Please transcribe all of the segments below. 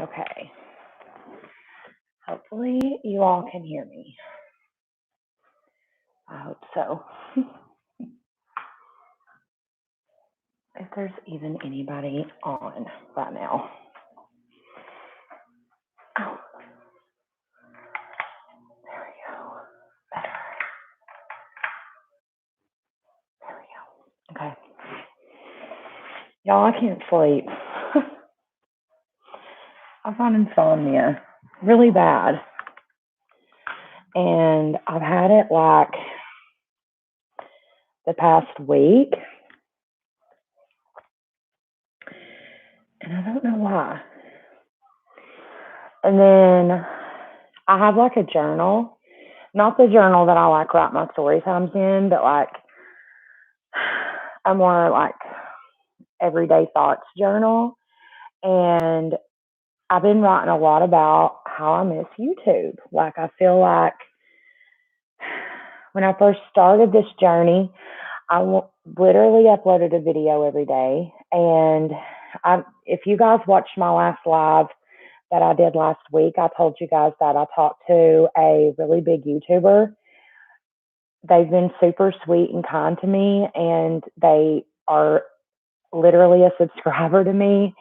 Okay. Hopefully you all can hear me. I hope so. If there's even anybody on right now. Oh, there we go. Better. There we go. Okay. Y'all, I can't sleep. I've got insomnia really bad. And I've had it like the past week. And I don't know why. And then I have like a journal. Not the journal that I like write my story times in, but like a more like everyday thoughts journal. And I've been writing a lot about how I miss YouTube. Like, I feel like when I first started this journey, literally uploaded a video every day. And if you guys watched my last live that I did last week, I told you guys that I talked to a really big YouTuber. They've been super sweet and kind to me, and they are literally a subscriber to me.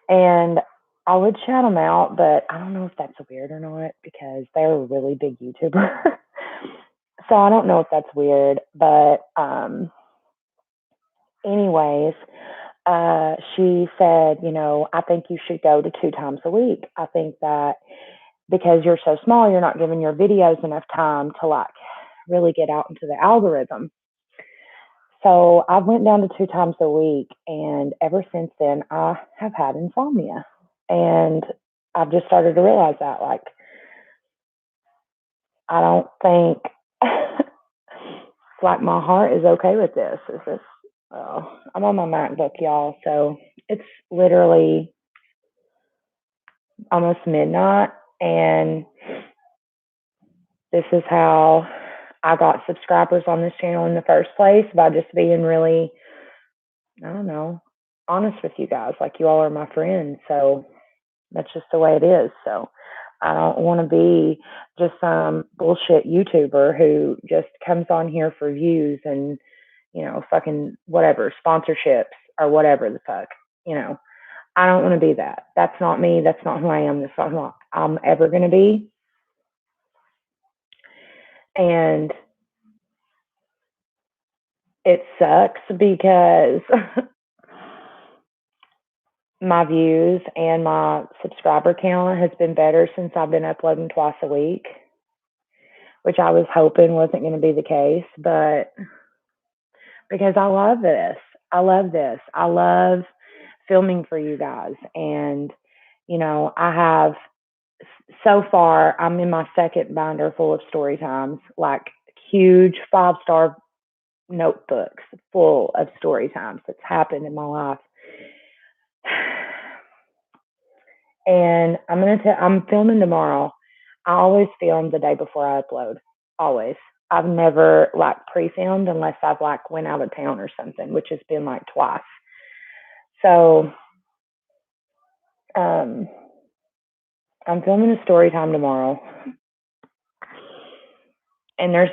And I would shout them out, but I don't know if that's weird or not because they're a really big YouTuber. So I don't know if that's weird, but anyways, she said, I think you should go to 2 times a week. I think that because you're so small, you're not giving your videos enough time to like really get out into the algorithm. So I went down to 2 times a week, and ever since then, I have had insomnia. And I've just started to realize that, like, I don't think, like, my heart is okay with this. I'm on my MacBook, y'all, so it's literally almost midnight, and this is how I got subscribers on this channel in the first place, by just being really, I don't know, honest with you guys. Like, you all are my friends, so that's just the way it is. So I don't want to be just some bullshit YouTuber who just comes on here for views and, fucking whatever, sponsorships or whatever the fuck, I don't want to be that. That's not me. That's not who I am. That's not who I'm ever going to be. And it sucks because my views and my subscriber count has been better since I've been uploading twice a week, which I was hoping wasn't going to be the case, but because I love this. I love this. I love filming for you guys. And, I have, so far, I'm in my second binder full of story times, like huge 5-star notebooks full of story times that's happened in my life. And I'm filming tomorrow. I always film the day before I upload. Always. I've never like pre-filmed unless I've like went out of town or something, which has been like twice. So I'm filming a story time tomorrow. And there's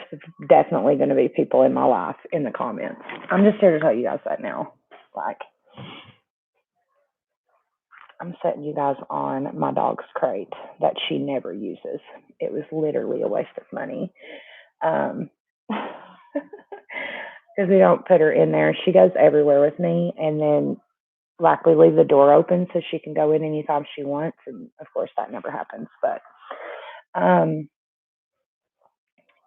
definitely going to be people in my life in the comments. I'm just here to tell you guys that now. Like, I'm setting you guys on my dog's crate that she never uses. It was literally a waste of money. Because we don't put her in there. She goes everywhere with me, and then like we leave the door open so she can go in anytime she wants, and of course that never happens. But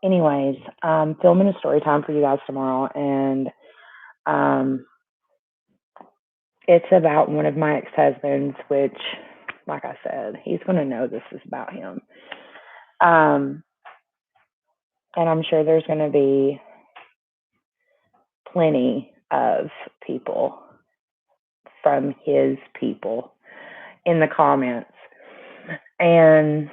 anyways, I'm filming a story time for you guys tomorrow, and it's about one of my ex-husbands, which, like I said, he's going to know this is about him. And I'm sure there's going to be plenty of people from his people in the comments. And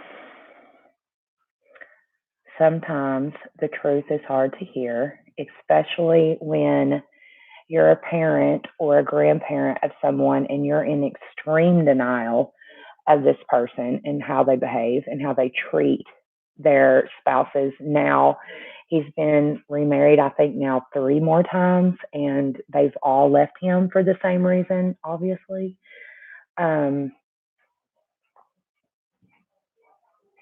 sometimes the truth is hard to hear, especially when you're a parent or a grandparent of someone and you're in extreme denial of this person and how they behave and how they treat their spouses. Now, he's been remarried, I think, now 3 more times, and they've all left him for the same reason, obviously. Um,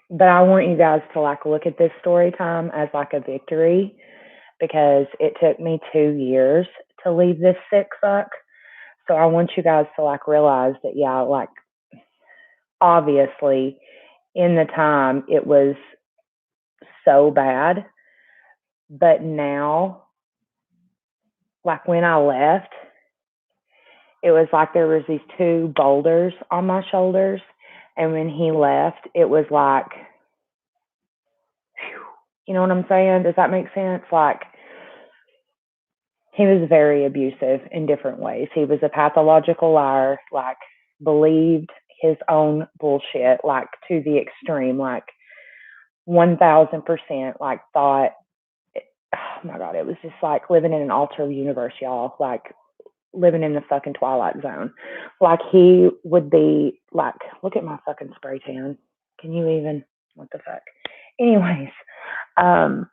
but I want you guys to like look at this story time as like a victory because it took me 2 years to leave this sick fuck. So I want you guys to like realize that, yeah, like obviously in the time it was so bad, but now, like when I left, it was like there was these 2 boulders on my shoulders, and when he left, it was like, you know what I'm saying? Does that make sense? Like he was very abusive in different ways. He was a pathological liar, like believed his own bullshit, like to the extreme, like 1000%, like thought, oh my God, it was just like living in an alternate universe, y'all, like living in the fucking Twilight Zone. Like he would be like, look at my fucking spray tan. Can you even, what the fuck? Anyways, um,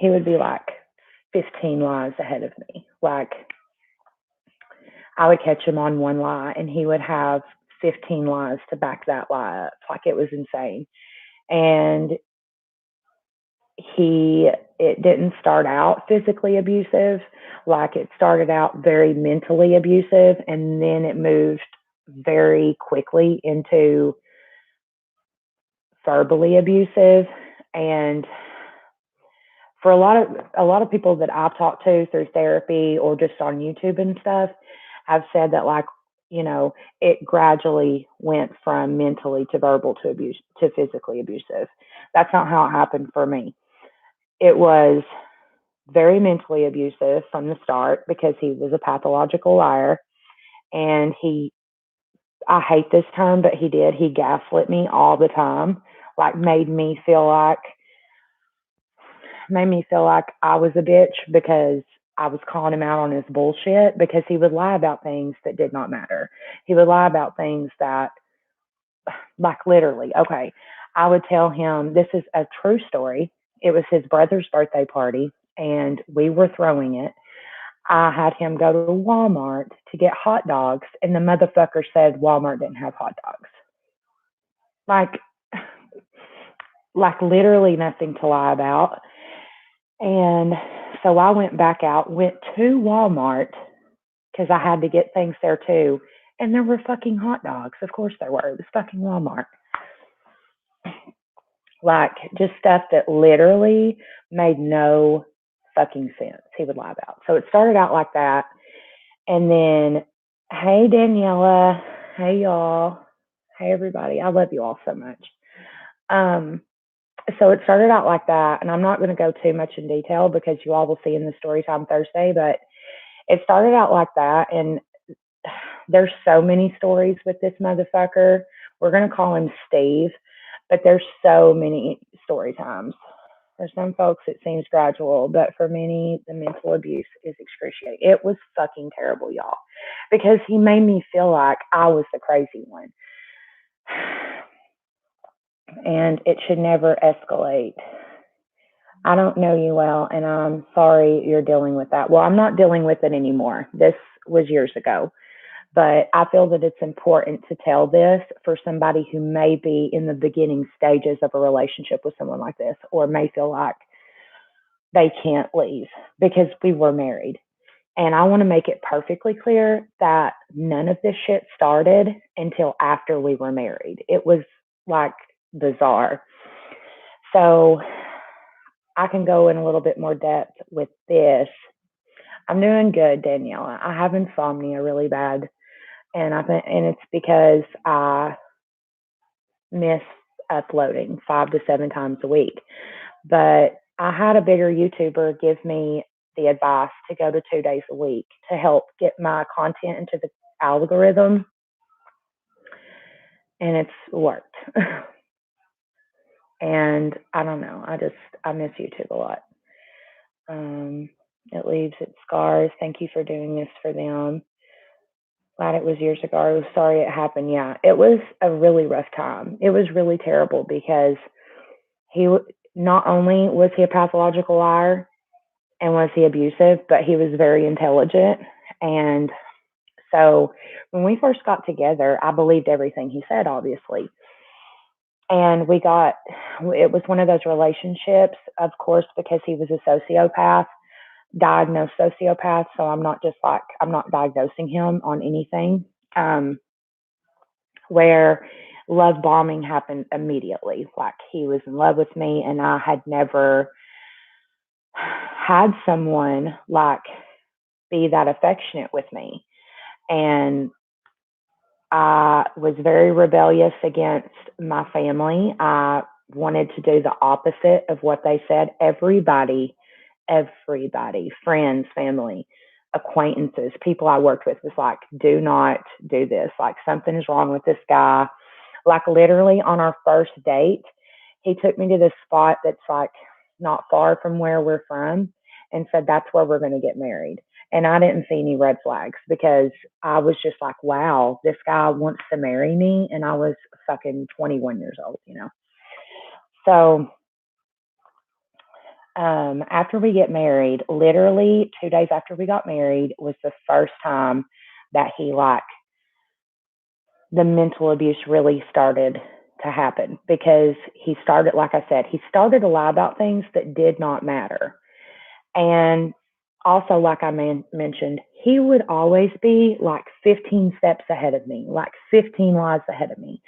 he would be like 15 lies ahead of me. Like I would catch him on one lie and he would have 15 lies to back that lie up. Like it was insane. And it didn't start out physically abusive. Like it started out very mentally abusive and then it moved very quickly into verbally abusive. And for a lot of people that I've talked to through therapy or just on YouTube and stuff have said that like, you know, it gradually went from mentally to verbal to abuse to physically abusive. That's not how it happened for me. It was very mentally abusive from the start because he was a pathological liar and I hate this term, but he gaslit me all the time, like made me feel like I was a bitch because I was calling him out on his bullshit because he would lie about things that did not matter. He would lie about things that, like, literally, okay, I would tell him this is a true story. It was his brother's birthday party and we were throwing it. I had him go to Walmart to get hot dogs, and the motherfucker said Walmart didn't have hot dogs. Like, like literally nothing to lie about. And so I went back out, went to Walmart because I had to get things there too. And there were fucking hot dogs. Of course there were. It was fucking Walmart. Like just stuff that literally made no fucking sense he would lie about. So it started out like that. And then, hey, Daniela. Hey, y'all. Hey, everybody. I love you all so much. Um, so it started out like that. And I'm not going to go too much in detail because you all will see in the story time Thursday. But it started out like that. And there's so many stories with this motherfucker. We're going to call him Steve. But there's so many story times. For some folks, it seems gradual, but for many, the mental abuse is excruciating. It was fucking terrible, y'all, because he made me feel like I was the crazy one. And it should never escalate. I don't know you well, and I'm sorry you're dealing with that. Well, I'm not dealing with it anymore. This was years ago. But I feel that it's important to tell this for somebody who may be in the beginning stages of a relationship with someone like this, or may feel like they can't leave because we were married. And I want to make it perfectly clear that none of this shit started until after we were married. It was like bizarre. So I can go in a little bit more depth with this. I'm doing good, Daniela. I have insomnia really bad. And it's because I miss uploading 5 to 7 times a week. But I had a bigger YouTuber give me the advice to go to 2 days a week to help get my content into the algorithm, and it's worked. And I don't know, I miss YouTube a lot. It leaves its scars. Thank you for doing this for them. Glad it was years ago. I was sorry it happened. Yeah, it was a really rough time. It was really terrible because he not only was he a pathological liar and was he abusive, but he was very intelligent. And so when we first got together, I believed everything he said, obviously. And it was one of those relationships, of course, because he was a sociopath, diagnosed sociopath. So I'm not diagnosing him on anything. Um, where love bombing happened immediately. Like he was in love with me, and I had never had someone like be that affectionate with me. And I was very rebellious against my family. I wanted to do the opposite of what they said. Everybody, friends, family, acquaintances, people I worked with was like, do not do this. Like something is wrong with this guy. Like literally on our first date, he took me to this spot that's like not far from where we're from and said that's where we're going to get married. And I didn't see any red flags because I was just like, wow, this guy wants to marry me. And I was fucking 21 years old, you know? So after we get married, literally 2 days after we got married was the first time that the mental abuse really started to happen because he started, like I said, he started to lie about things that did not matter. And also, like I mentioned, he would always be like 15 steps ahead of me, like 15 lies ahead of me.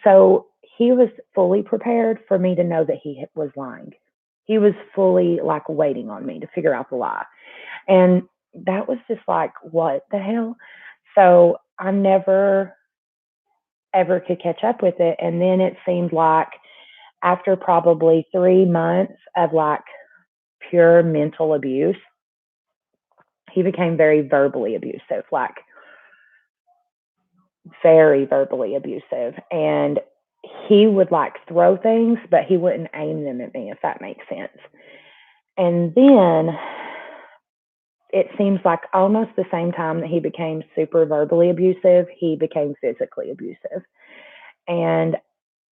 So he was fully prepared for me to know that he was lying. He was fully like waiting on me to figure out the lie. And that was just like, what the hell? So I never ever could catch up with it. And then it seemed like after probably 3 months of like pure mental abuse, he became very verbally abusive, like very verbally abusive. And he would like throw things, but he wouldn't aim them at me, if that makes sense. And then it seems like almost the same time that he became super verbally abusive, he became physically abusive. And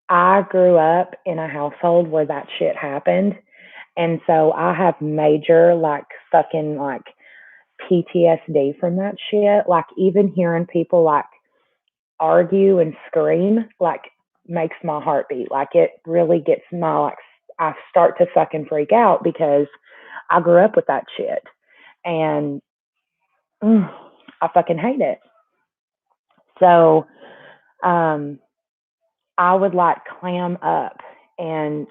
I grew up in a household where that shit happened. And so I have major, like, fucking, like, PTSD from that shit. Like, even hearing people, like, argue and scream, like, makes my heart beat. Like, it really gets like, I start to fucking freak out because I grew up with that shit. And I fucking hate it. So, um, I would, like, clam up and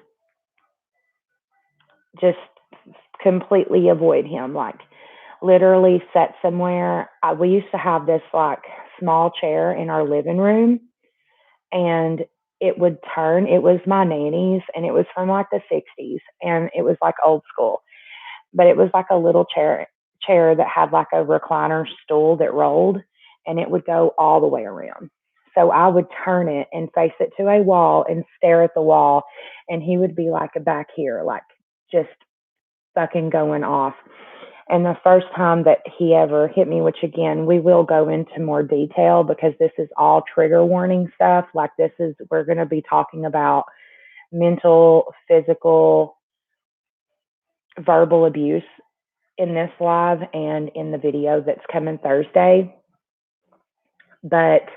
just completely avoid him. Like literally set somewhere. We used to have this like small chair in our living room, and it would turn. It was my nanny's, and it was from like the 60s, and it was like old school. But it was like a little chair that had like a recliner stool that rolled, and it would go all the way around. So I would turn it and face it to a wall and stare at the wall, and he would be like back here, like just fucking going off. And the first time that he ever hit me, which again, we will go into more detail because this is all trigger warning stuff. Like we're going to be talking about mental, physical, verbal abuse in this live and in the video that's coming Thursday. But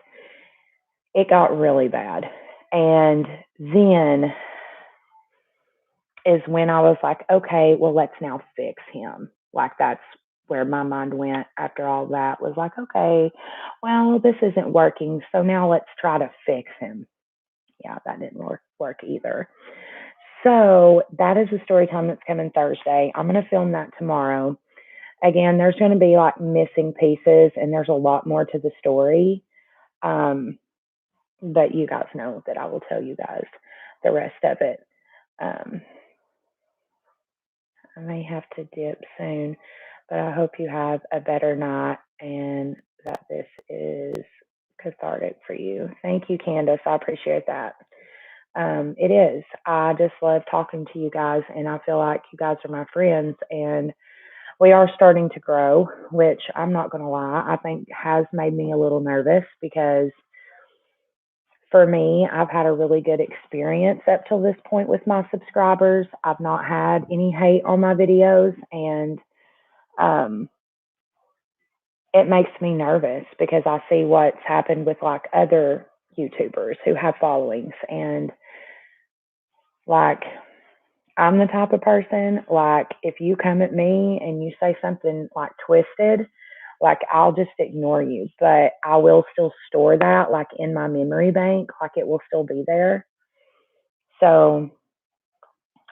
it got really bad. And then is when I was like, okay, well, let's now fix him. Like that's where my mind went after all that was like, okay, well, this isn't working. So now let's try to fix him. Yeah, that didn't work either. So that is the story time that's coming Thursday. I'm going to film that tomorrow. Again, there's going to be like missing pieces and there's a lot more to the story. But you guys know that I will tell you guys the rest of it. I may have to dip soon, but I hope you have a better night and that this is cathartic for you. Thank you, Candace. I appreciate that. It is. I just love talking to you guys, and I feel like you guys are my friends. And we are starting to grow, which I'm not going to lie, I think has made me a little nervous because for me, I've had a really good experience up till this point with my subscribers. I've not had any hate on my videos, and um, it makes me nervous because I see what's happened with like other YouTubers who have followings, and like I'm the type of person, like, if you come at me and you say something like twisted, like, I'll just ignore you, but I will still store that like in my memory bank, like it will still be there. So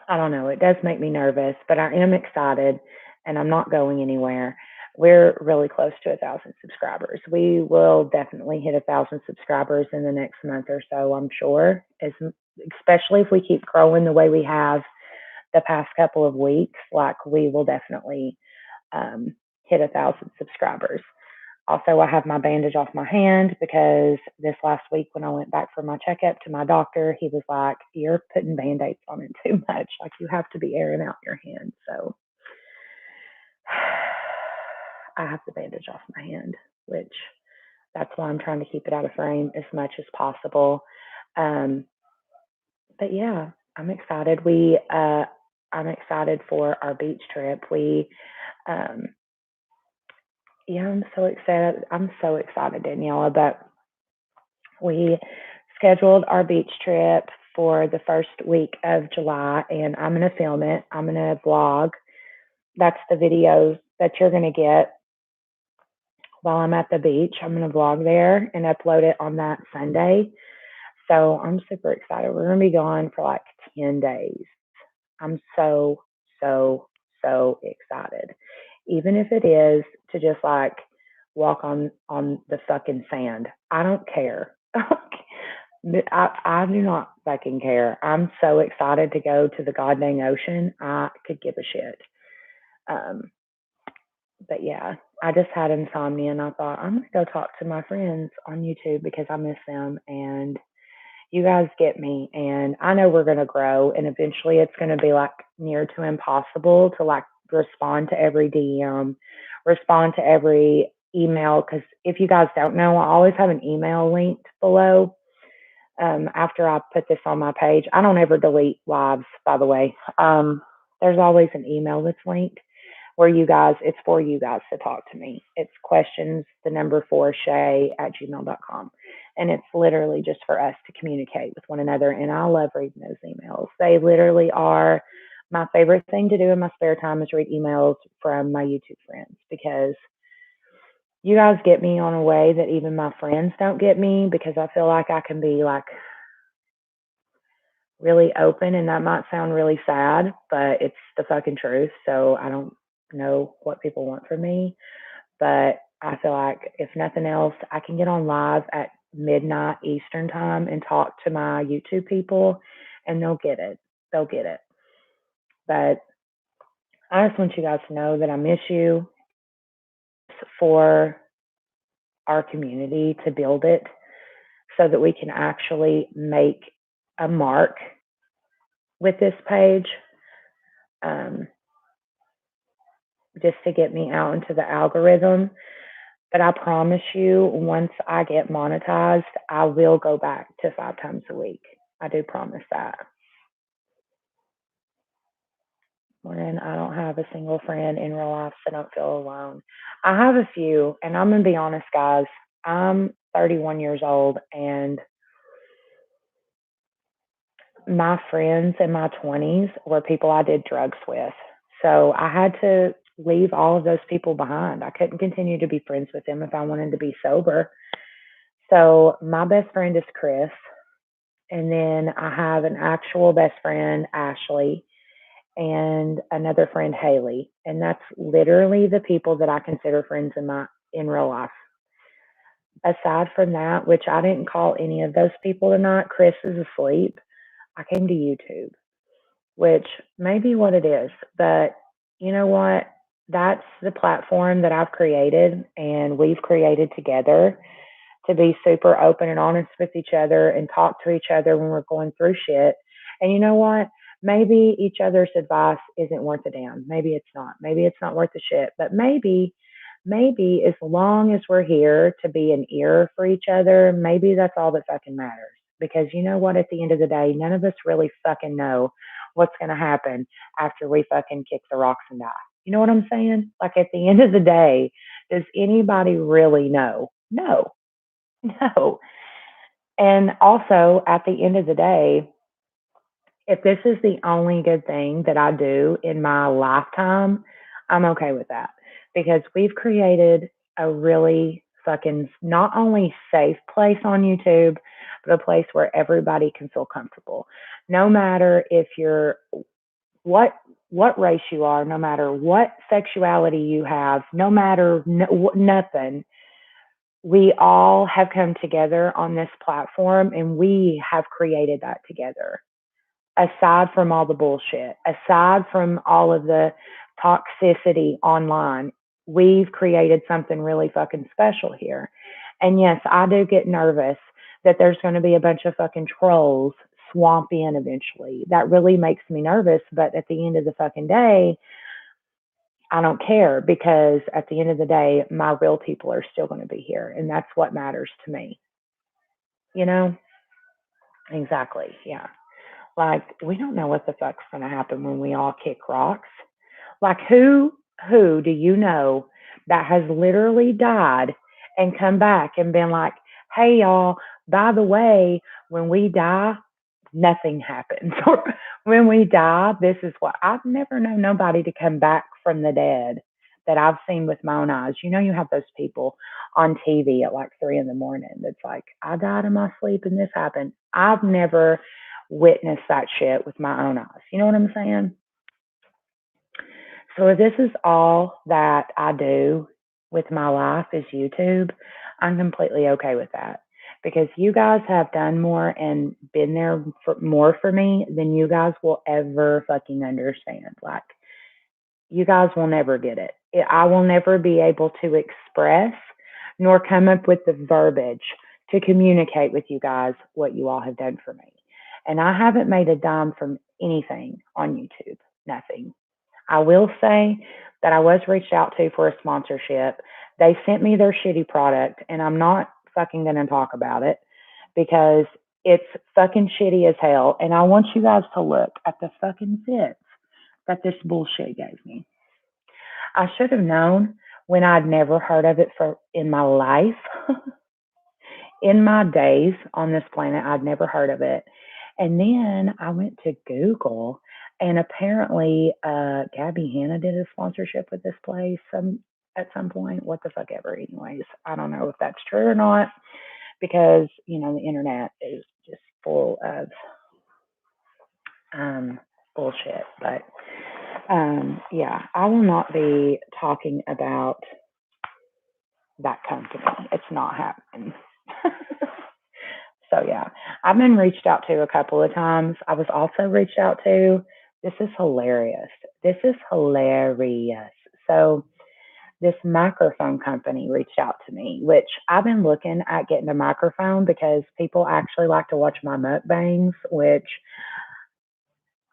I don't know, it does make me nervous, but I am excited and I'm not going anywhere. We're really close to 1,000 subscribers. We will definitely hit 1,000 subscribers in the next month or so, I'm sure, especially if we keep growing the way we have the past couple of weeks, like we will definitely hit 1,000 subscribers. Also, I have my bandage off my hand because this last week when I went back for my checkup to my doctor, he was like, "You're putting band-aids on it too much. Like you have to be airing out your hand." So I have the bandage off my hand, which that's why I'm trying to keep it out of frame as much as possible. Um, but yeah, I'm excited. I'm excited for our beach trip. Um, yeah, I'm so excited. I'm so excited, Daniela. But we scheduled our beach trip for the first week of July, and I'm going to film it. I'm going to vlog. That's the videos that you're going to get while I'm at the beach. I'm going to vlog there and upload it on that Sunday. So I'm super excited. We're going to be gone for like 10 days. I'm so, so excited. Even if it is to just like walk on the fucking sand. I don't care. I do not fucking care. I'm so excited to go to the god dang ocean. I could give a shit. Um, but yeah, I just had insomnia and I thought I'm gonna go talk to my friends on YouTube because I miss them and you guys get me. And I know we're gonna grow and eventually it's gonna be like near to impossible to like respond to every DM, respond to every email. Because if you guys don't know, I always have an email linked below. After I put this on my page, I don't ever delete lives, by the way. There's always an email that's linked where it's for you guys to talk to me. It's questions, the number 4 Shay at gmail.com. And it's literally just for us to communicate with one another. And I love reading those emails. They literally are my favorite thing to do in my spare time is read emails from my YouTube friends because you guys get me on a way that even my friends don't get me because I feel like I can be like really open and that might sound really sad, but it's the fucking truth. So I don't know what people want from me, but I feel like if nothing else, I can get on live at midnight Eastern time and talk to my YouTube people and they'll get it. They'll get it. But I just want you guys to know that I miss you for our community to build it so that we can actually make a mark with this page. Just to get me out into the algorithm. But I promise you, once I get monetized, I will go back to 5 times a week. I do promise that. When I don't have a single friend in real life, so I don't feel alone. I have a few, and I'm going to be honest, guys. I'm 31 years old, and my friends in my 20s were people I did drugs with. So I had to leave all of those people behind. I couldn't continue to be friends with them if I wanted to be sober. So my best friend is Chris. And then I have an actual best friend, Ashley, and another friend, Haley. And that's literally the people that I consider friends in real life. Aside from that, which I didn't call any of those people tonight, Chris is asleep. I came to YouTube, which may be what it is. But you know what? That's the platform that I've created and we've created together to be super open and honest with each other and talk to each other when we're going through shit. And you know what? maybe each other's advice isn't worth a damn. Maybe it's not. Maybe it's not worth the shit. But maybe as long as we're here to be an ear for each other, maybe that's all that fucking matters. Because you know what? At the end of the day, none of us really fucking know what's going to happen after we fucking kick the rocks and die. You know what I'm saying? Like at the end of the day, does anybody really know? No, no. And also, at the end of the day, if this is the only good thing that I do in my lifetime, I'm okay with that because we've created a really fucking not only safe place on YouTube, but a place where everybody can feel comfortable. No matter if you're what race you are, no matter what sexuality you have, no matter nothing, we all have come together on this platform and we have created that together aside from all the bullshit, aside from all of the toxicity online, we've created something really fucking special here. And yes, I do get nervous that there's going to be a bunch of fucking trolls swamp in eventually. That really makes me nervous. But at the end of the fucking day, I don't care because at the end of the day, my real people are still going to be here. And that's what matters to me. You know? Exactly. Yeah. Like, we don't know what the fuck's going to happen when we all kick rocks. Like, who do you know that has literally died and come back and been like, hey, y'all, by the way, when we die, nothing happens. Or when we die, this is what I've never known nobody to come back from the dead that I've seen with my own eyes. You know, you have those people on TV at like 3 in the morning that's like, I died in my sleep and this happened. I've never witnessed that shit with my own eyes. You know what I'm saying? So if this is all that I do with my life is YouTube, I'm completely okay with that because you guys have done more and been there for more for me than you guys will ever fucking understand. Like you guys will never get it. I will never be able to express nor come up with the verbiage to communicate with you guys what you all have done for me. And I haven't made a dime from anything on YouTube. Nothing. I will say that I was reached out to for a sponsorship. They sent me their shitty product, and I'm not fucking going to talk about it because it's fucking shitty as hell. And I want you guys to look at the fucking fits that this bullshit gave me. I should have known when I'd never heard of it for in my life. In my days on this planet, I'd never heard of it. And then I went to Google, and apparently, Gabby Hanna did a sponsorship with this place at some point. What the fuck ever. Anyways, I don't know if that's true or not because the internet is just full of bullshit. But yeah, I will not be talking about that company. It's not happening. So yeah, I've been reached out to a couple of times. I was also reached out to. This is hilarious. This is hilarious. So this microphone company reached out to me, which I've been looking at getting a microphone because people actually like to watch my mukbangs, which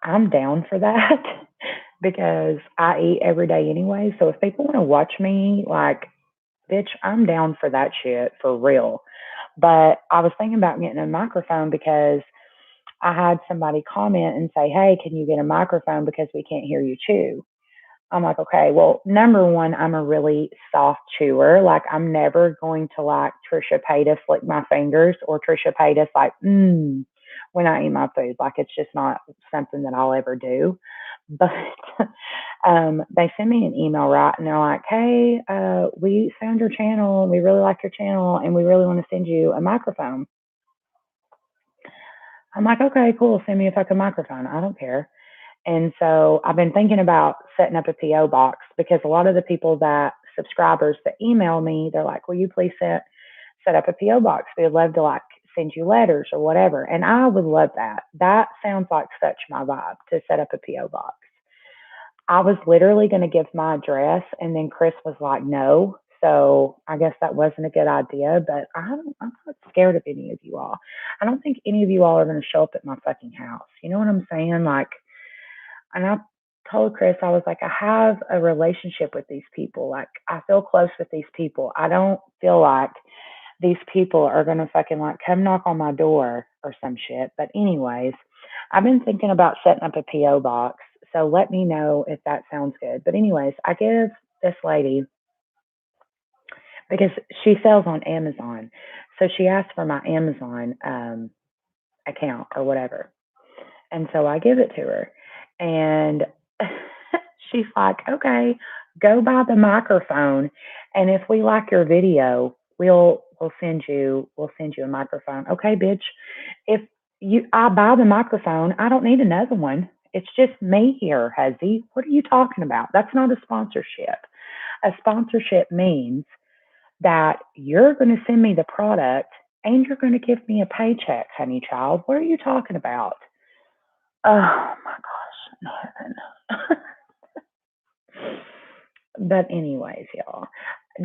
I'm down for that because I eat every day anyway. So if people want to watch me, like, bitch, I'm down for that shit for real. But I was thinking about getting a microphone because I had somebody comment and say, hey, can you get a microphone because we can't hear you chew? I'm like, okay, well, number one, I'm a really soft chewer. Like, I'm never going to like Trisha Paytas lick my fingers or Trisha Paytas like, when I eat my food. Like, it's just not something that I'll ever do. But they send me an email, right? And they're like, hey, we found your channel. We really like your channel. And we really want to send you a microphone. I'm like, okay, cool. Send me a fucking microphone. I don't care. And so I've been thinking about setting up a PO box because a lot of the people that subscribers that email me, they're like, will you please set up a PO box? We'd love to like send you letters or whatever. And I would love that. That sounds like such my vibe to set up a PO box. I was literally going to give my address and then Chris was like, no. So I guess that wasn't a good idea, but I'm not scared of any of you all. I don't think any of you all are going to show up at my fucking house. You know what I'm saying? Like, And I told Chris, I was like, I have a relationship with these people. Like, I feel close with these people. I don't feel like these people are going to fucking like come knock on my door or some shit. But, anyways, I've been thinking about setting up a P.O. box. So let me know if that sounds good. But, anyways, I give this lady, because she sells on Amazon. So she asked for my Amazon account or whatever. And so I give it to her. And she's like, okay, go buy the microphone. And if we like your video, we'll send you a microphone. Okay, bitch. If I buy the microphone, I don't need another one. It's just me here, Huzzy. What are you talking about? That's not a sponsorship. A sponsorship means that you're going to send me the product and you're going to give me a paycheck, honey child. What are you talking about? Oh my gosh, heaven. But anyways, y'all,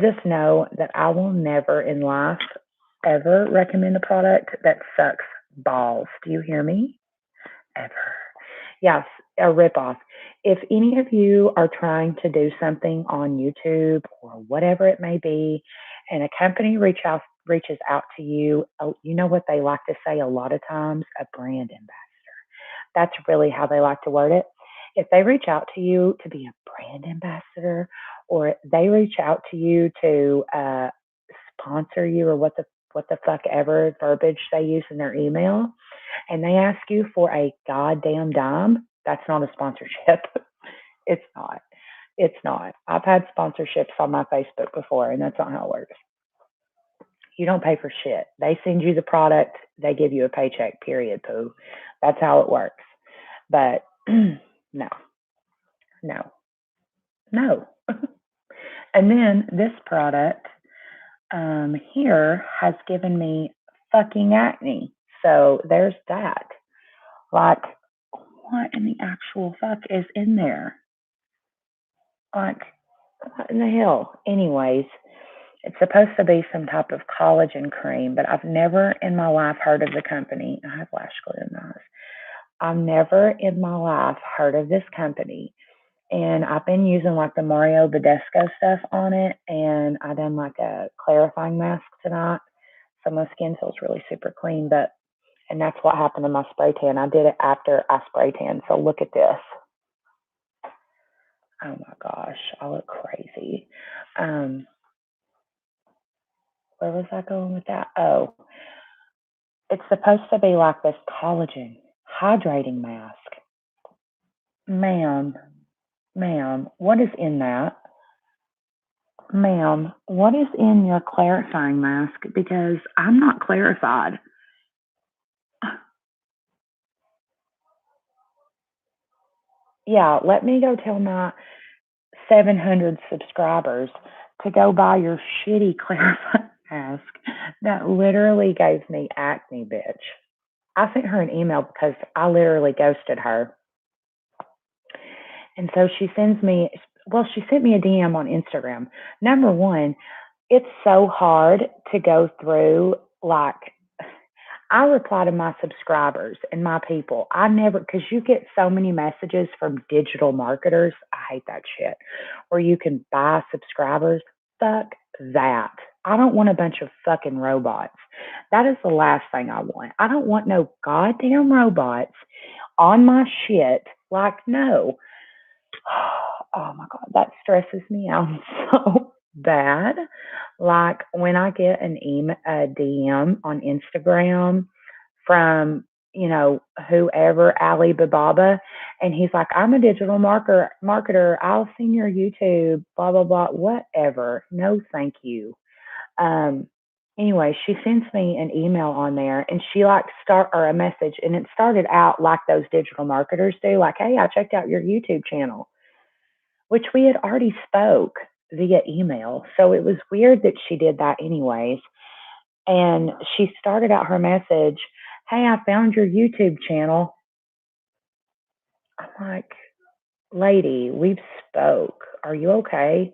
just know that I will never in life ever recommend a product that sucks balls. Do you hear me? Ever. Yes, a ripoff. If any of you are trying to do something on YouTube or whatever it may be, and a company reaches out to you, you know what they like to say a lot of times? A brand ambassador. That's really how they like to word it. If they reach out to you to be a brand ambassador, or they reach out to you to sponsor you, or what the fuck ever verbiage they use in their email, and they ask you for a goddamn dime, that's not a sponsorship. It's not. It's not. I've had sponsorships on my Facebook before, and that's not how it works. You don't pay for shit. They send you the product, they give you a paycheck, period, poo. That's how it works. But no, no, no. And then this product here has given me fucking acne. So there's that. Like, what in the actual fuck is in there? Like, what in the hell? Anyways, it's supposed to be some type of collagen cream, but I've never in my life heard of the company. I have lash glue in my eyes. I've never in my life heard of this company. And I've been using like the Mario Badescu stuff on it, and I done like a clarifying mask tonight. So my skin feels really super clean, and that's what happened to my spray tan. I did it after I spray tan. So look at this. Oh my gosh, I look crazy. Um, where was I going with that? Oh, it's supposed to be like this collagen hydrating mask. Ma'am, ma'am, what is in that? Ma'am, what is in your clarifying mask? Because I'm not clarified. Yeah, let me go tell my 700 subscribers to go buy your shitty clarifying mask that literally gave me acne, bitch. I sent her an email because I literally ghosted her. And so she sent me a DM on Instagram. Number one, it's so hard to go through, like, I reply to my subscribers and my people. I never, because you get so many messages from digital marketers. I hate that shit. Where you can buy subscribers. Fuck that. I don't want a bunch of fucking robots. That is the last thing I want. I don't want no goddamn robots on my shit. Like, no. Oh my God, that stresses me out so bad. Like when I get a DM on Instagram from, whoever, Ali Baba, and he's like, I'm a digital marketer. I'll send your YouTube, blah, blah, blah, whatever. No, thank you. Um, anyway, she sends me an email on there, and she like start or a message, and it started out like those digital marketers do, like, hey, I checked out your YouTube channel, which we had already spoke via email. So it was weird that she did that anyways. And she started out her message, hey, I found your YouTube channel. I'm like, lady, we've spoke. Are you okay?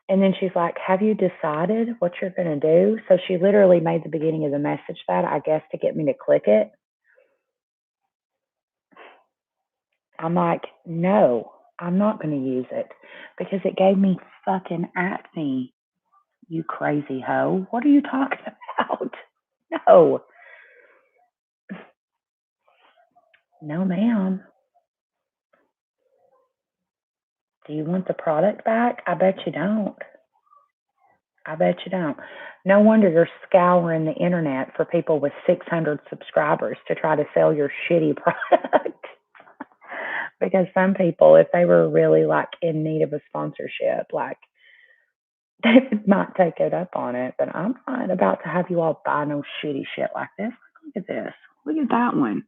And then she's like, have you decided what you're going to do? So she literally made the beginning of the message that, I guess, to get me to click it. I'm like, no, I'm not going to use it because it gave me fucking acne, you crazy hoe. What are you talking about? No, no, ma'am. Do you want the product back? I bet you don't. I bet you don't. No wonder you're scouring the internet for people with 600 subscribers to try to sell your shitty product. Because some people, if they were really like in need of a sponsorship, like they might take it up on it. But I'm not about to have you all buy no shitty shit like this. Look at this. Look at that one.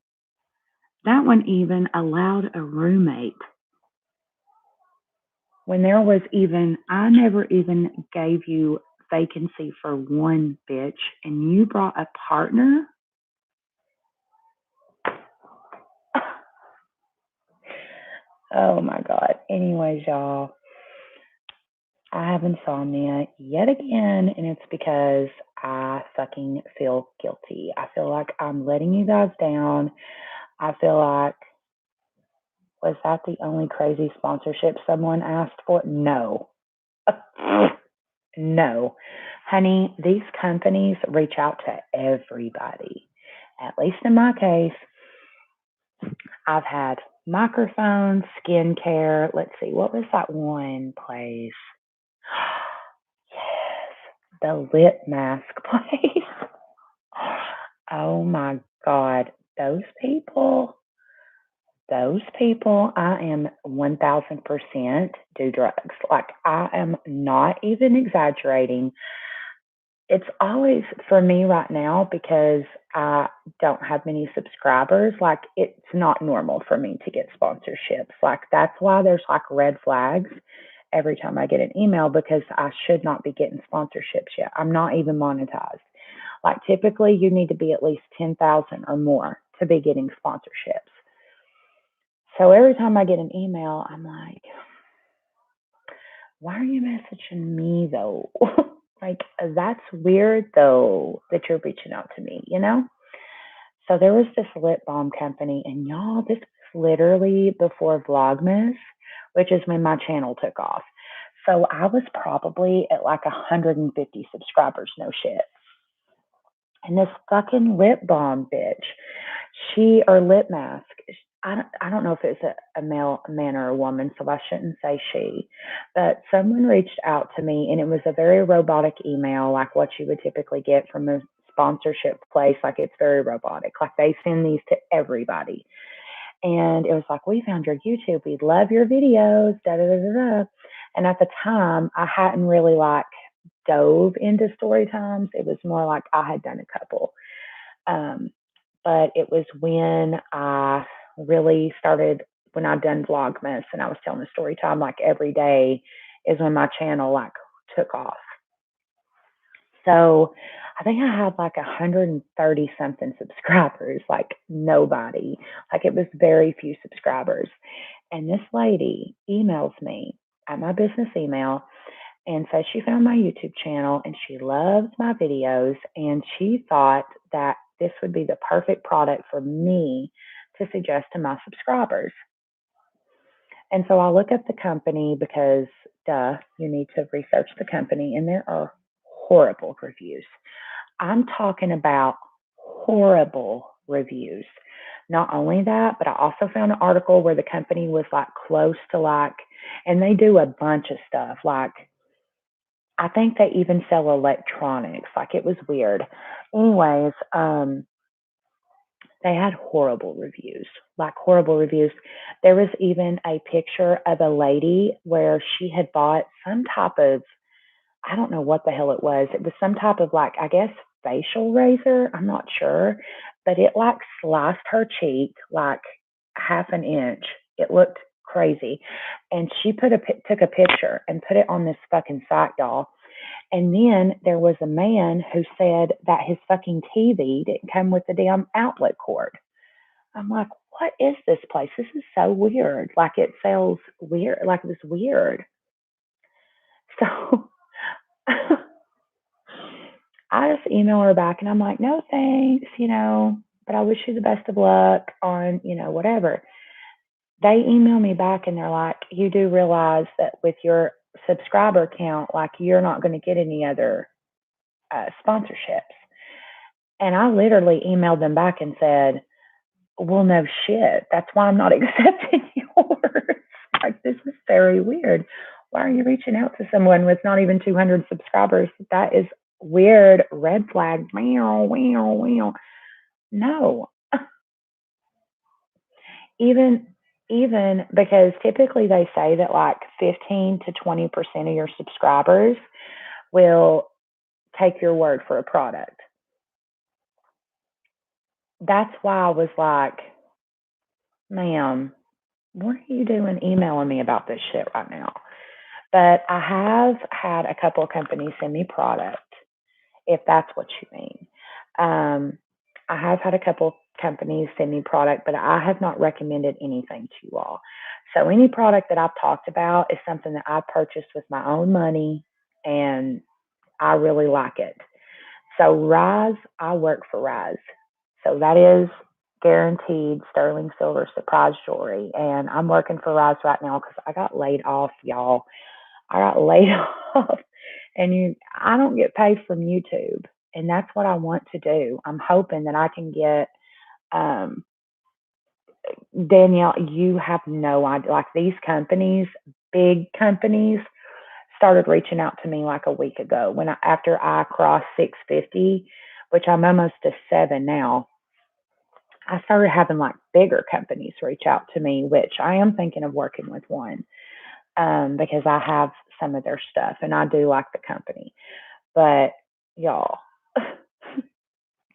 That one even allowed a roommate when there was even, I never even gave you vacancy for one bitch, and you brought a partner. Oh my God. Anyways, y'all, I have insomnia yet again, and it's because I fucking feel guilty. I feel like I'm letting you guys down. I feel like, was that the only crazy sponsorship someone asked for? No. No. Honey, these companies reach out to everybody. At least in my case, I've had microphones, skincare. Let's see, what was that one place? Yes, the lip mask place. Oh my God, those people, those people, I am 1000% do drugs. Like, I am not even exaggerating. It's always for me right now because I don't have many subscribers. Like, it's not normal for me to get sponsorships. Like, that's why there's like red flags every time I get an email because I should not be getting sponsorships yet. I'm not even monetized. Like, typically, you need to be at least 10,000 or more to be getting sponsorships. So every time I get an email, I'm like, why are you messaging me though? Like, that's weird though that you're reaching out to me, you know? So there was this lip balm company, and y'all, this was literally before Vlogmas, which is when my channel took off. So I was probably at like 150 subscribers, no shit. And this fucking lip balm bitch, or lip mask, I don't know if it's a male, a man or a woman, so I shouldn't say she, but someone reached out to me, and it was a very robotic email, like what you would typically get from a sponsorship place. Like, it's very robotic. Like, they send these to everybody. And it was like, we found your YouTube. We love your videos, da da da da da. And at the time, I hadn't really like dove into story times. It was more like I had done a couple. Um, but it was when I really started, when I'd done Vlogmas and I was telling a story time like every day, is when my channel like took off. So I think I had like 130 something subscribers, like nobody. Like, it was very few subscribers. And this lady emails me at my business email and says she found my YouTube channel and she loves my videos, and she thought that this would be the perfect product for me to suggest to my subscribers. And so I look up the company because, duh, you need to research the company, and there are horrible reviews. I'm talking about horrible reviews. Not only that, but I also found an article where the company was like close to like, and they do a bunch of stuff. Like, I think they even sell electronics. Like, it was weird. Anyways, they had horrible reviews, like horrible reviews. There was even a picture of a lady where she had bought some type of, I don't know what the hell it was. It was some type of like, I guess, facial razor. I'm not sure, but it like sliced her cheek like half an inch. It looked crazy. And she took a picture and put it on this fucking site, y'all. And then there was a man who said that his fucking TV didn't come with the damn outlet cord. I'm like, what is this place? This is so weird. Like, it sells weird, like, it was weird. So I just email her back and I'm like, no thanks, but I wish you the best of luck on, whatever. they email me back and they're like, you do realize that with your subscriber count, like you're not going to get any other sponsorships. And I literally emailed them back and said, well, no shit. That's why I'm not accepting yours. Like, this is very weird. Why are you reaching out to someone with not even 200 subscribers? That is weird. Red flag. Meow, meow, meow. No. Even even because typically they say that like 15 to 20% of your subscribers will take your word for a product. That's why I was like, ma'am, what are you doing emailing me about this shit right now? But I have had a couple of companies send me product, if that's what you mean. I have had a couple of companies send me product, but I have not recommended anything to you all. So any product that I've talked about is something that I purchased with my own money and I really like it. So Rise, I work for Rise. So that is guaranteed sterling silver surprise jewelry. And I'm working for Rise right now because I got laid off, y'all. I got laid off and I don't get paid from YouTube. And that's what I want to do. I'm hoping that I can get um Danielle, you have no idea. Like these companies, big companies, started reaching out to me like a week ago after I crossed 650, which I'm almost to 7 now. I started having like bigger companies reach out to me, which I am thinking of working with one because I have some of their stuff and I do like the company. But y'all,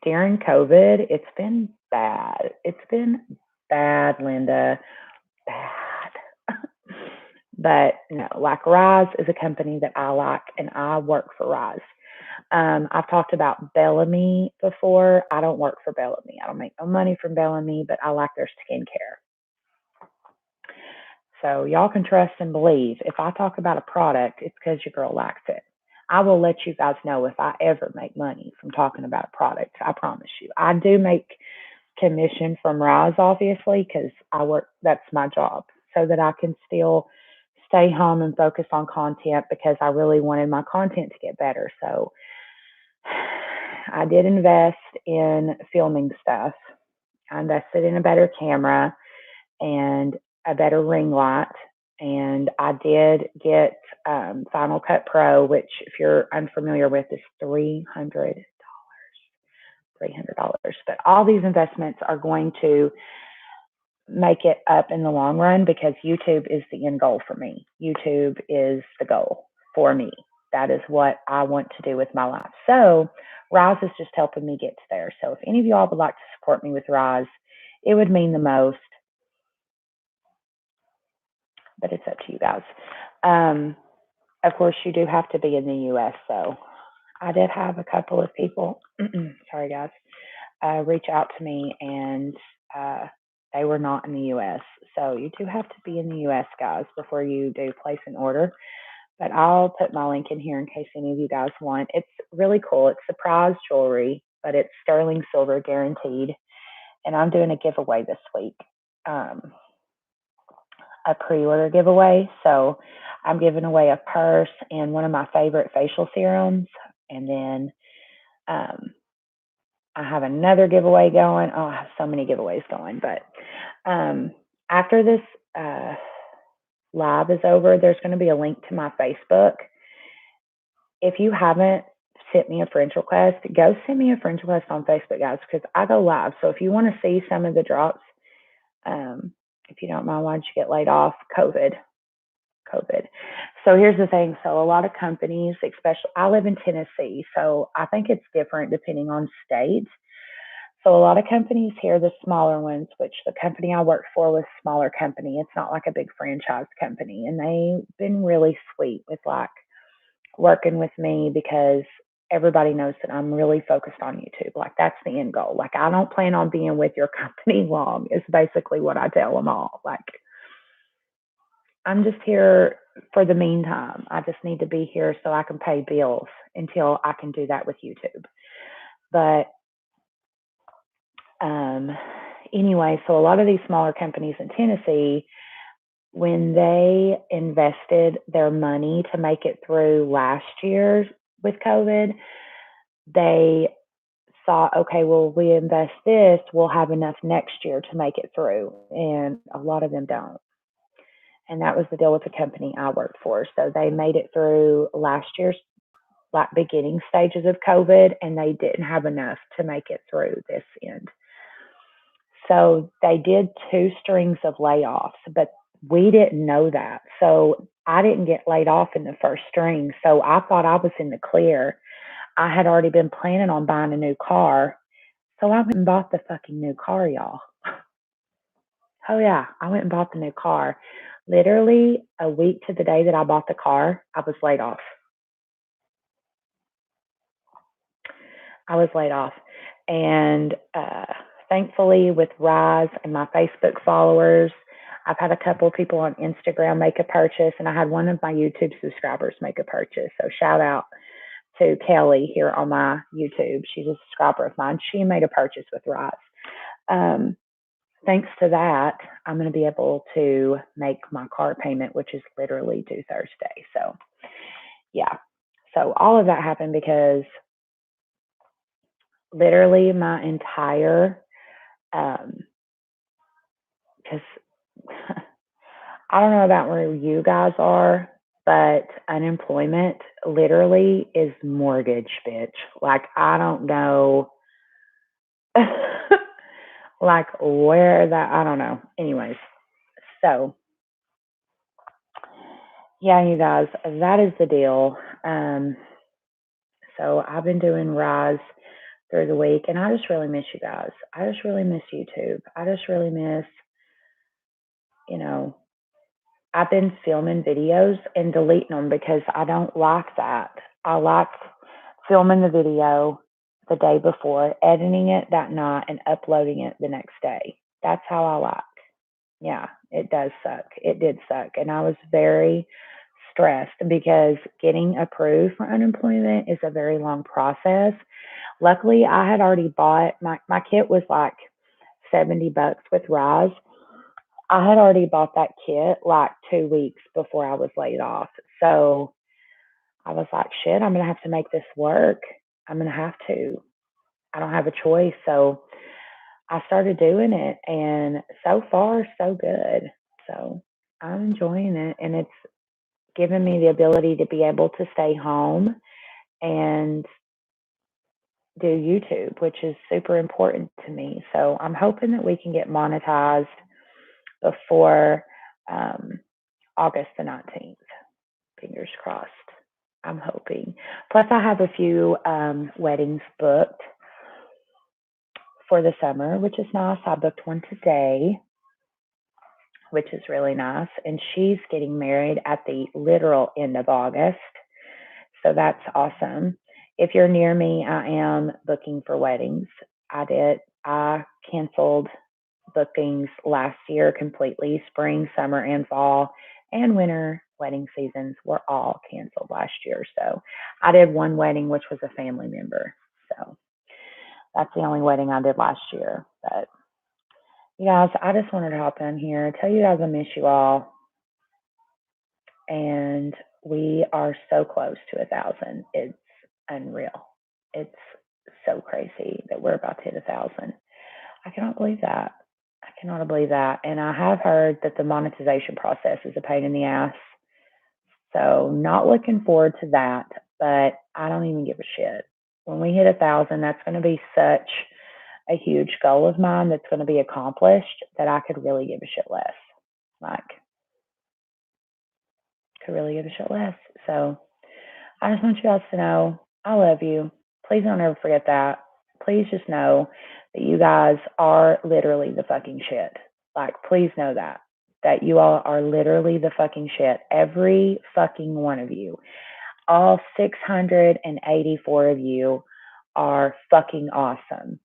during COVID, it's been bad. It's been bad, Linda. Bad. But no, like Rise is a company that I like and I work for Rise. I've talked about Bellamy before. I don't work for Bellamy. I don't make no money from Bellamy, but I like their skincare. So y'all can trust and believe. If I talk about a product, it's because your girl likes it. I will let you guys know if I ever make money from talking about a product. I promise you. I do make commission from Rise, obviously, because I work, that's my job, so that I can still stay home and focus on content because I really wanted my content to get better. So I did invest in filming stuff. I invested in a better camera and a better ring light. And I did get Final Cut Pro, which, if you're unfamiliar with, is $300. But all these investments are going to make it up in the long run because YouTube is the end goal for me. YouTube is the goal for me. That is what I want to do with my life. So Rise is just helping me get to there. So if any of y'all would like to support me with Rise, it would mean the most. But it's up to you guys. Of course, you do have to be in the U.S. So I did have a couple of people, sorry guys, reach out to me and they were not in the U.S. So you do have to be in the U.S., guys, before you do place an order. But I'll put my link in here in case any of you guys want. It's really cool. It's surprise jewelry, but it's sterling silver guaranteed. And I'm doing a giveaway this week, a pre-order giveaway. So I'm giving away a purse and one of my favorite facial serums. And then I have another giveaway going. Oh, I have so many giveaways going. But after this live is over, there's going to be a link to my Facebook. If you haven't sent me a friend request, go send me a friend request on Facebook, guys, because I go live. So if you want to see some of the drops, if you don't mind, why don't you get laid off? COVID. So here's the thing. So a lot of companies, especially, I live in Tennessee, so I think it's different depending on state. So a lot of companies here, the smaller ones, which the company I work for was a smaller company. It's not like a big franchise company. And they've been really sweet with like working with me because everybody knows that I'm really focused on YouTube. Like that's the end goal. Like I don't plan on being with your company long is basically what I tell them all. Like I'm just here for the meantime. I just need to be here so I can pay bills until I can do that with YouTube. But anyway, so a lot of these smaller companies in Tennessee, when they invested their money to make it through last year with COVID, they thought, okay, well, we invest this, we'll have enough next year to make it through. And a lot of them don't. And that was the deal with the company I worked for. So they made it through last year's like beginning stages of COVID, and they didn't have enough to make it through this end. So they did 2 strings of layoffs, but we didn't know that. So I didn't get laid off in the first string. So I thought I was in the clear. I had already been planning on buying a new car. So I went and bought the fucking new car, y'all. Oh, yeah. I went and bought the new car. Literally a week to the day that I bought the car, I was laid off. And thankfully, with Rise and my Facebook followers, I've had a couple of people on Instagram make a purchase, and I had one of my YouTube subscribers make a purchase. So shout out to Kelly here on my YouTube. She's a subscriber of mine. She made a purchase with Rise. Thanks to that, I'm going to be able to make my car payment, which is literally due Thursday. So, yeah. So all of that happened because literally my entire, because I don't know about where you guys are, but unemployment literally is mortgage, bitch. Like, I don't know, like, where that, I don't know. Anyways, so, yeah, you guys, that is the deal. So I've been doing Rise through the week, and I just really miss you guys. I just really miss YouTube. I just really miss, you know, I've been filming videos and deleting them because I don't like that. I like filming the video the day before, editing it that night, and uploading it the next day. That's how I like. Yeah, it does suck. It did suck. And I was very stressed because getting approved for unemployment is a very long process. Luckily, I had already bought my kit was like $70 with Rise. I had already bought that kit like 2 weeks before I was laid off. So I was like, shit, I'm going to have to make this work. I'm going to have to. I don't have a choice. So I started doing it, and so far, so good. So I'm enjoying it, and it's given me the ability to be able to stay home and do YouTube, which is super important to me. So I'm hoping that we can get monetized before August the 19th. Fingers crossed. I'm hoping. Plus, I have a few weddings booked for the summer, which is nice. I booked one today, which is really nice. And she's getting married at the literal end of August. So that's awesome. If you're near me, I am booking for weddings. I canceled bookings last year completely. Spring, summer, and fall, and winter wedding seasons were all canceled last year. So I did one wedding, which was a family member. So that's the only wedding I did last year. But you guys, I just wanted to hop in here, tell you guys I miss you all. And we are so close to 1,000. It's unreal. It's so crazy that we're about to hit 1,000. I cannot believe that. I cannot believe that. And I have heard that the monetization process is a pain in the ass. So not looking forward to that, but I don't even give a shit. When we hit 1,000, that's going to be such a huge goal of mine that's going to be accomplished that I could really give a shit less. Like, could really give a shit less. So I just want you guys to know I love you. Please don't ever forget that. Please just know that you guys are literally the fucking shit. Like, please know that you all are literally the fucking shit. Every fucking one of you. All 684 of you are fucking awesome.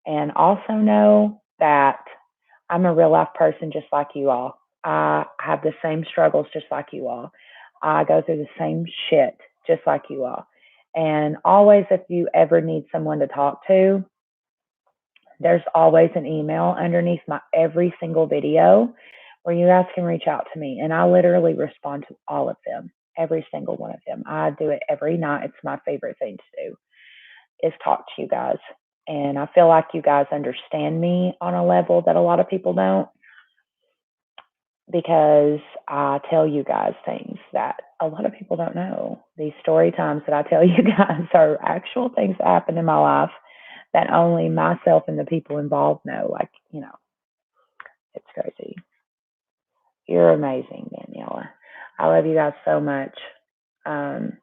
And also know that I'm a real life person just like you all. I have the same struggles just like you all. I go through the same shit just like you all. And always, if you ever need someone to talk to, There's always an email underneath my every single video where you guys can reach out to me, and I literally respond to all of them, every single one of them. I do it every night. It's my favorite thing to do is talk to you guys. And I feel like you guys understand me on a level that a lot of people don't because I tell you guys things that a lot of people don't know. These story times that I tell you guys are actual things that happen in my life that only myself and the people involved know. Like, it's crazy. You're amazing, Daniela. I love you guys so much. Um,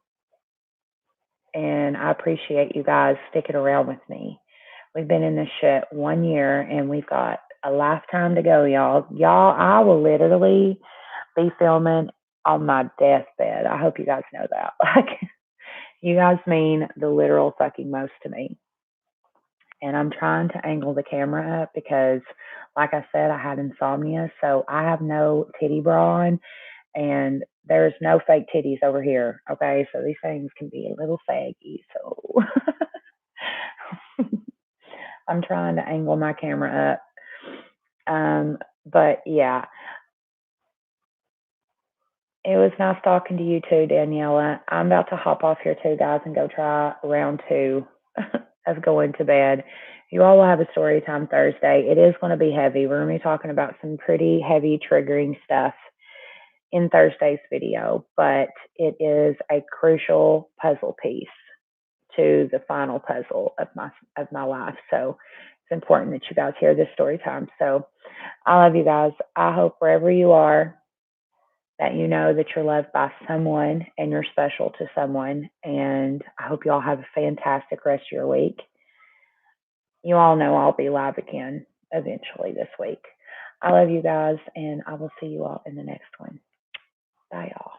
and I appreciate you guys sticking around with me. We've been in this shit 1 year and we've got a lifetime to go, y'all. Y'all, I will literally be filming on my deathbed. I hope you guys know that. Like, you guys mean the literal fucking most to me. And I'm trying to angle the camera up because, like I said, I had insomnia. So I have no titty bra on and there's no fake titties over here. Okay. So these things can be a little saggy. So I'm trying to angle my camera up. But yeah, it was nice talking to you too, Daniela. I'm about to hop off here too, guys, and go try round two of going to bed. You all will have a story time Thursday. It is going to be heavy. We're going to be talking about some pretty heavy, triggering stuff in Thursday's video, but it is a crucial puzzle piece to the final puzzle of my life. So it's important that you guys hear this story time. So I love you guys. I hope wherever you are that you know that you're loved by someone and you're special to someone. And I hope you all have a fantastic rest of your week. You all know I'll be live again eventually this week. I love you guys, and I will see you all in the next one. Bye, y'all.